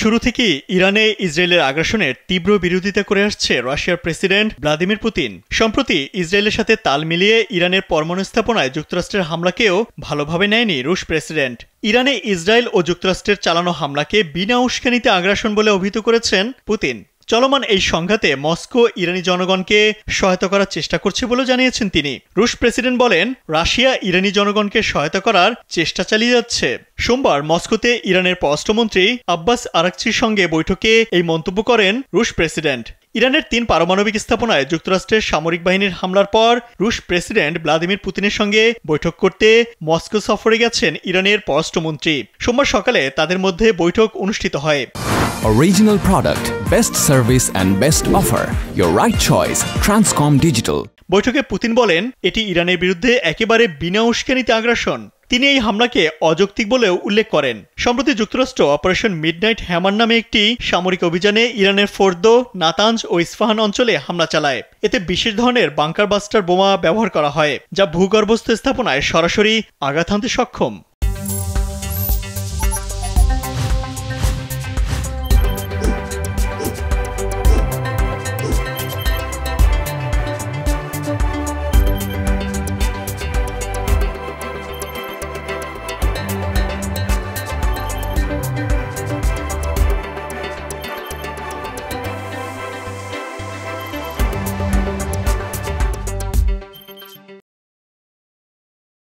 শুরু থেকে ইরানে ইসরায়েলের আগ্রাসনের তীব্র বিরোধিতা করে আসছে রাশিয়ার প্রেসিডেন্ট ভ্লাদিমির পুতিন। সম্প্রতি ইসরায়েলের সাথে তাল মিলিয়ে ইরানের পরমাণু স্থাপনায় যুক্তরাষ্ট্রের হামলাকেও ভালোভাবে নেয়নি রুশ প্রেসিডেন্ট। ইরানে ইসরায়েল ও যুক্তরাষ্ট্রের চালানো হামলাকে বিনা উস্কানিতে আগ্রাসন বলে অভিহিত করেছেন পুতিন। চলমান এই সংঘাতে মস্কো ইরানি জনগণকে সহায়তা করার চেষ্টা করছে বলে জানিয়েছেন তিনি। রুশ প্রেসিডেন্ট বলেন, রাশিয়া ইরানি জনগণকে সহায়তা করার চেষ্টা চালিয়ে যাচ্ছে। সোমবার মস্কোতে ইরানের পররাষ্ট্রমন্ত্রী আব্বাস আরাকচির সঙ্গে বৈঠকে এই মন্তব্য করেন রুশ প্রেসিডেন্ট। ইরানের 3 পারমাণবিক স্থাপনায় যুক্তরাষ্ট্রের সামরিক বাহিনীর হামলার পর রুশ প্রেসিডেন্ট ভ্লাদিমির পুতিনের সঙ্গে বৈঠক করতে মস্কো সফরে গেছেন ইরানের পররাষ্ট্রমন্ত্রী। সোমবার সকালে তাদের মধ্যে বৈঠক অনুষ্ঠিত হয়। Original product, best service and best offer. Your right choice, Transcom Digital. বৈঠকে পুতিন বলেন, এটি ইরানের বিরুদ্ধে একেবারে বিনা উস্কানিতে আগ্রাসন। তিনি এই হামলাকে অযৌক্তিক বলেও উল্লেখ করেন। সম্প্রতি যুক্তরাষ্ট্র অপারেশন মিডনাইট হ্যামার নামে একটি সামরিক অভিযানে ইরানের ফোর্দো, নাতাঞ্জ ও ইস্ফাহান অঞ্চলে হামলা চালায়। এতে বিশেষ ধরনের বাংকার বাস্টার বোমা ব্যবহার করা হয়, যা ভূগর্ভস্থ স্থাপনায় সরাসরি আঘাত হানতে সক্ষম।